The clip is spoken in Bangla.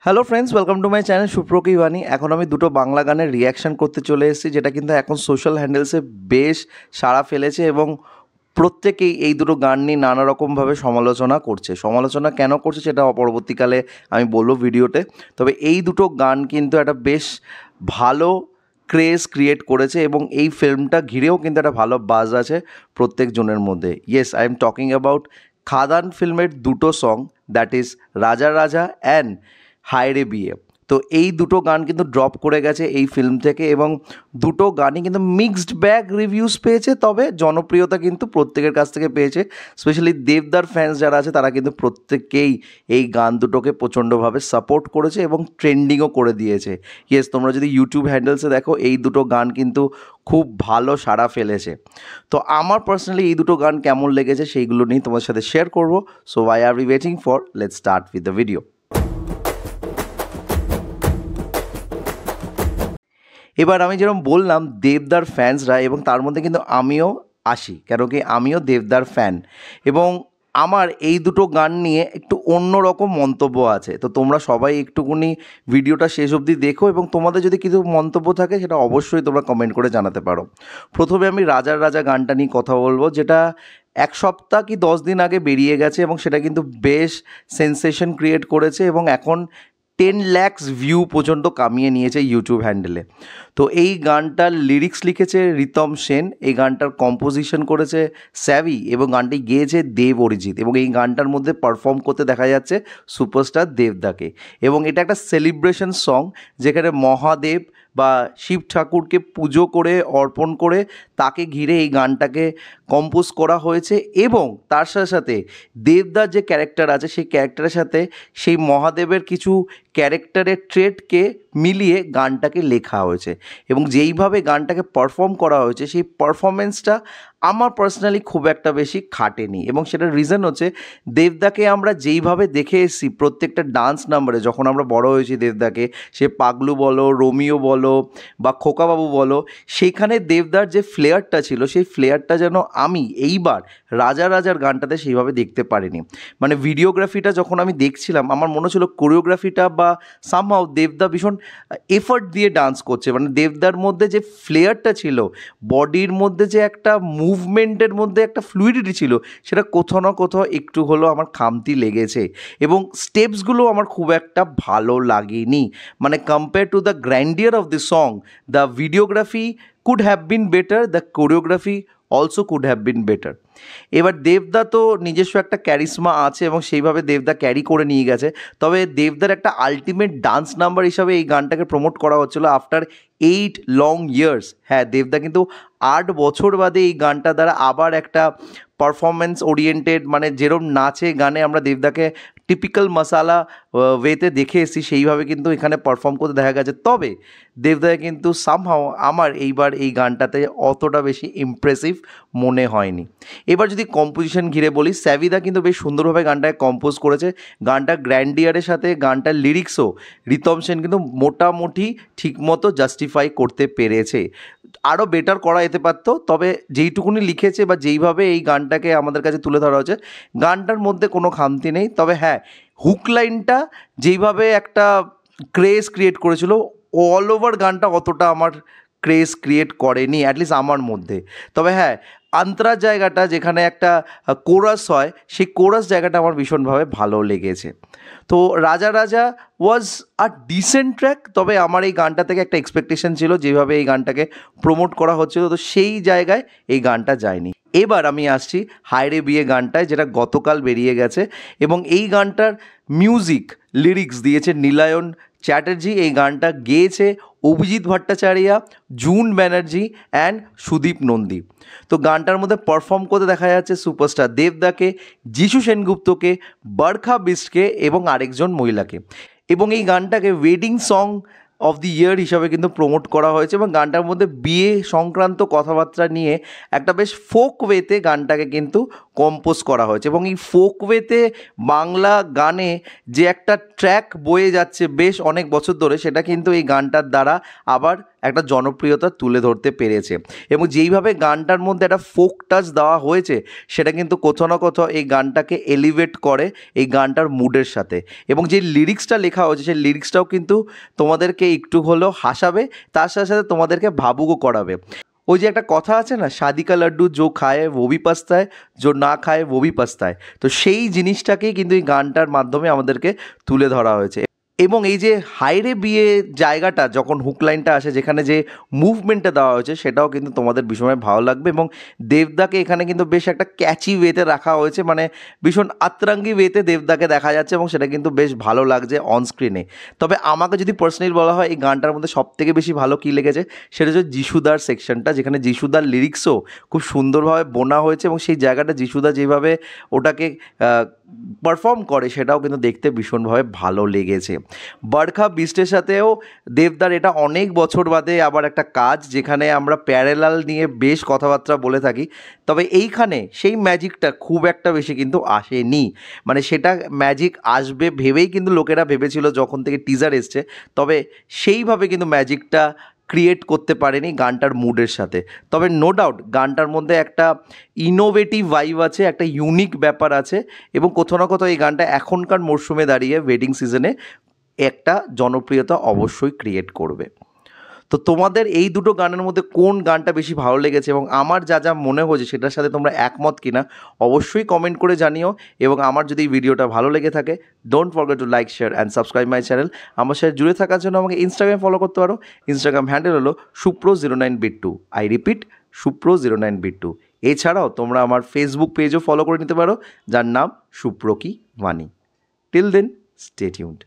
Hello friends, welcome to my channel সুপ্রকি বাণী। এখন আমি দুটো বাংলা গানের রিয়াকশান করতে চলে এসেছি, যেটা কিন্তু এখন সোশ্যাল হ্যান্ডেলসে বেশ সাড়া ফেলেছে এবং প্রত্যেকেই এই দুটো গান নিয়ে নানা রকমভাবে সমালোচনা করছে। সমালোচনা কেন করছে সেটা পরবর্তীকালে আমি বলবো ভিডিওতে। তবে এই দুটো গান কিন্তু একটা বেশ ভালো ক্রেজ ক্রিয়েট করেছে এবং এই ফিল্মটা ঘিরেও কিন্তু একটা ভালো বাজ আছে প্রত্যেকজনের মধ্যে। Yes, I am talking about Khadaan ফিল্মের দুটো সং, দ্যাট ইজ রাজা রাজা অ্যান্ড হায় রে বিয়ে। তো এই দুটো গান কিন্তু ড্রপ করে গেছে এই ফিল্ম থেকে এবং দুটো গানই কিন্তু মিক্সড ব্যাগ রিভিউস পেয়েছে, তবে জনপ্রিয়তা কিন্তু প্রত্যেকের কাছ থেকে পেয়েছে। স্পেশালি দেবদার ফ্যান্স যারা আছে তারা কিন্তু প্রত্যেকেই এই গান দুটোকে প্রচণ্ডভাবে সাপোর্ট করেছে এবং ট্রেন্ডিংও করে দিয়েছে। ইয়েস, তোমরা যদি ইউটিউব হ্যান্ডেলসে দেখো এই দুটো গান কিন্তু খুব ভালো সাড়া ফেলেছে। তো আমার পার্সোনালি এই দুটো গান কেমন লেগেছে সেইগুলো নিয়ে তোমার সাথে শেয়ার করবো। So why are we waiting for, let's start with the video. এবার আমি যেরকম বললাম দেবদার ফ্যান্সরা, এবং তার মধ্যে কিন্তু আমিও আসি, কেন কি আমিও দেবদার ফ্যান এবং আমার এই দুটো গান নিয়ে একটু অন্য রকম মন্তব্য আছে। তো তোমরা সবাই একটুখানি ভিডিওটা শেষ অবধি দেখো এবং তোমাদের যদি কিছু মন্তব্য থাকে সেটা অবশ্যই তোমরা কমেন্ট করে জানাতে পারো। প্রথমে আমি রাজার রাজা গানটা নিয়ে কথা বলবো, যেটা এক সপ্তাহ কি 10 দিন আগে বেরিয়ে গেছে এবং সেটা কিন্তু বেশ সেন্সেশন ক্রিয়েট করেছে এবং এখন 10 lakhs ভিউ পর্যন্ত কামিয়ে নিয়েছে ইউটিউব হ্যান্ডেলে। তো এই গানটার লিরিক্স লিখেছে রিতম সেন, এই গানটার কম্পোজিশন করেছে স্যাভি এবং গানটি গেয়েছে দেব অরিজিৎ, এবং এই গানটার মধ্যে পারফর্ম করতে দেখা যাচ্ছে সুপারস্টার দেবদাকে। এবং এটা একটা সেলিব্রেশন সং, যেখানে মহাদেব বা শিব ঠাকুরকে পুজো করে অর্পণ করে তাকে ঘিরে এই গানটাকে কম্পোজ করা হয়েছে এবং তার সাথে সাথে দেবদার যে ক্যারেক্টার আছে সেই ক্যারেক্টারের সাথে সেই মহাদেবের কিছু ক্যারেক্টারের ট্রেটকে মিলিয়ে গানটাকে লেখা হয়েছে এবং যেইভাবে গানটাকে পারফর্ম করা হয়েছে সেই পারফরমেন্সটা আমার পার্সোনালি খুব একটা বেশি খাটেনি। এবং সেটার রিজন হচ্ছে দেবদাকে আমরা যেইভাবে দেখে এসেছি প্রত্যেকটা ডান্স নাম্বারে, যখন আমরা বড় হয়েছি দেবদাকে, সে পাগলু বলো, রোমিও বলো বা খোকাবাবু বলো, সেইখানে দেবদার যে ফ্লেয়ারটা ছিল সেই ফ্লেয়ারটা যেন আমি এইবার রাজা রাজার গানটাতে সেইভাবে দেখতে পারিনি। মানে ভিডিওগ্রাফিটা যখন আমি দেখছিলাম আমার মনে হচ্ছিল কোরিওগ্রাফিটা বা সামহাও দেবদা ভীষণ এফর্ট দিয়ে ডান্স করছে। মানে দেবদার মধ্যে যে ফ্লেয়ারটা ছিল, বডির মধ্যে যে একটা মুভমেন্টের মধ্যে একটা ফ্লুইডিটি ছিল, সেটা কোথাও না কোথাও একটু হলেও আমার খামতি লেগেছে এবং স্টেপসগুলো আমার খুব একটা ভালো লাগেনি। মানে compare to the grandeur of the song, the videography could have been better, the choreography also could have been better. এবার দেবদা তো নিজস্ব একটা ক্যারিসমা আছে এবং সেইভাবে দেবদা ক্যারি করে নিয়ে গেছে। তবে দেবদার একটা আলটিমেট ডান্স নাম্বার হিসাবে এই গানটাকে প্রমোট করা হচ্ছিলো আফটার 8 লং ইয়ার্স। হ্যাঁ, দেবদা কিন্তু 8 বছর বাদে এই গানটা দ্বারা আবার একটা পারফরমেন্স ওরিয়েন্টেড, মানে যেরকম নাচে গানে আমরা দেবদাকে টিপিক্যাল মশালা ওয়েতে দেখে এসেছি সেইভাবে কিন্তু এখানে পারফর্ম করতে দেখা গেছে। তবে দেবদাকে কিন্তু সামহাও আমার এইবার এই গানটাতে অতটা বেশি ইমপ্রেসিভ মনে হয়নি। এবার যদি কম্পোজিশন ঘিরে বলি, স্যাভিদা কিন্তু বেশ সুন্দরভাবে গানটাকে কম্পোজ করেছে। গানটা গ্র্যান্ডিয়ারের সাথে গানটার লিরিক্সও রিতম সেন কিন্তু মোটামুটি ঠিকমতো জাস্টিফাই করতে পেরেছে। আরও বেটার করা যেতে পারতো, তবে যেইটুকুনি লিখেছে বা যেইভাবে এই গানটাকে আমাদের কাছে তুলে ধরা হয়েছে গানটার মধ্যে কোনো খামতি নেই। তবে হ্যাঁ, হুক লাইনটা যেইভাবে একটা ক্রেজ ক্রিয়েট করেছিল, অল ওভার গানটা অতটা আমার ক্রেজ ক্রিয়েট করেনি, অ্যাটলিস্ট আমার মধ্যে। তবে হ্যাঁ, আন্তরার জায়গাটা যেখানে একটা কোরাস হয় সেই কোরাস জায়গাটা আমার ভীষণভাবে ভালো লেগেছে। তো রাজা রাজা ওয়াজ আ ডিসেন্ট ট্র্যাক, তবে আমার এই গানটা থেকে একটা এক্সপেকটেশন ছিল যেভাবে এই গানটাকে প্রমোট করা হচ্ছিল, তো সেই জায়গায় এই গানটা যায়নি। এবার আমি আসছি হায় রে বিয়ে গানটায়, যেটা গতকাল বেরিয়ে গেছে এবং এই গানটার মিউজিক লিরিক্স দিয়েছে নীলায়ন চ্যাটার্জি। এই গানটা গেয়েছে অভিজিৎ ভট্টাচার্য, জুন ব্যানার্জি অ্যান্ড সুদীপ নন্দী। তো গানটার মধ্যে পারফর্ম করতে দেখা যাচ্ছে সুপারস্টার দেবদাকে, যিশু সেনগুপ্তকে, বরখা বিস্টকে এবং আরেকজন মহিলাকে। এবং এই গানটাকে ওয়েডিং সং অফ দি ইয়ার হিসাবে কিন্তু প্রমোট করা হয়েছে এবং গানটার মধ্যে বিয়ে সংক্রান্ত কথাবার্তা নিয়ে একটা বেশ ফোক ওয়েতে গানটাকে কিন্তু কম্পোজ করা হয়েছে। এবং এই ফোক ওয়েতে বাংলা গানে যে একটা ট্র্যাক বয়ে যাচ্ছে বেশ অনেক বছর ধরে, সেটা কিন্তু এই গানটার দ্বারা আবার একটা জনপ্রিয়তা তুলে ধরতে পেরেছে। এবং যেইভাবে গানটার মধ্যে একটা ফোক টাচ দেওয়া হয়েছে, সেটা কিন্তু কোথাও না কোথাও এই গানটাকে এলিভেট করে এই গানটার মুডের সাথে। এবং যে লিরিক্সটা লেখা হয়েছে, সেই লিরিক্সটাও কিন্তু তোমাদেরকে একটু হলেও হাসাবে, তার সাথে সাথে তোমাদেরকে ভাবুকও করাবে। ওই যে একটা কথা আছে না, শাদি কা লাড্ডু জো খায় ও ভি পস্তায়, জো না খায় ও ভি পস্তায়। তো সেই জিনিসটাকেই কিন্তু এই গানটার মাধ্যমে আমাদেরকে তুলে ধরা হয়েছে। এবং এই যে হায়রে বিয়ে জায়গাটা যখন হুক লাইনটা আসে, যেখানে যে মুভমেন্টটা দেওয়া হয়েছে, সেটাও কিন্তু তোমাদের ভীষণ ভালো লাগবে। এবং দেবদাকে এখানে কিন্তু বেশ একটা ক্যাচি ওয়েতে রাখা হয়েছে, মানে ভীষণ আতরাঙ্গি ওয়েতে দেবদাকে দেখা যাচ্ছে, এবং সেটা কিন্তু বেশ ভালো লাগছে অন স্ক্রিনে। তবে আমাকে যদি পার্সোনালি বলা হয় এই গানটার মধ্যে সবথেকে বেশি ভালো কী লেগেছে, সেটা হচ্ছে যিশুদার সেকশনটা, যেখানে যিশুদার লিরিক্সও খুব সুন্দরভাবে বোনা হয়েছে। এবং সেই জায়গাটা যিশুদা যেভাবে ওটাকে পারফর্ম করে, সেটাও কিন্তু দেখতে ভীষণভাবে ভালো লেগেছে। বরখা বিস্টের সাথেও দেবদার এটা অনেক বছর বাদে আবার একটা কাজ, যেখানে আমরা প্যারালাল নিয়ে বেশ কথাবার্তা বলে থাকি। তবে এইখানে সেই ম্যাজিকটা খুব একটা বেশি কিন্তু আসেনি, মানে সেটা ম্যাজিক আসবে ভেবেই কিন্তু লোকেরা ভেবেছিল যখন থেকে টিজার এসছে। তবে সেইভাবে কিন্তু ম্যাজিকটা ক্রিয়েট করতে পারেনি গানটার মুডের সাথে। তবে নো ডাউট গানটার মধ্যে একটা ইনোভেটিভ ভাইব আছে, একটা ইউনিক ব্যাপার আছে, এবং কোথাও না কোথাও এই গানটা এখনকার মরশুমে দাঁড়িয়ে ওয়েডিং সিজনে একটা জনপ্রিয়তা অবশ্যই ক্রিয়েট করবে। তো তোমাদের এই দুটো গানের মধ্যে কোন গানটা বেশি ভালো লেগেছে, এবং আমার যা যা মনে হয়েছে সেটার সাথে তোমরা একমত কিনা অবশ্যই কমেন্ট করে জানিও। এবং আমার যদি এই ভিডিওটা ভালো লেগে থাকে, don't forget to like, share and subscribe my channel. আমার সাথে জুড়ে থাকার জন্য আমাকে ইনস্টাগ্রামে ফলো করতে পারো। ইনস্টাগ্রাম হ্যান্ডেল হলো supro09bit2। I repeat, supro09bit2। এছাড়াও তোমরা আমার ফেসবুক পেজও ফলো করে নিতে পারো, যার নাম সুপ্র কি মানি। Till then, stay tuned.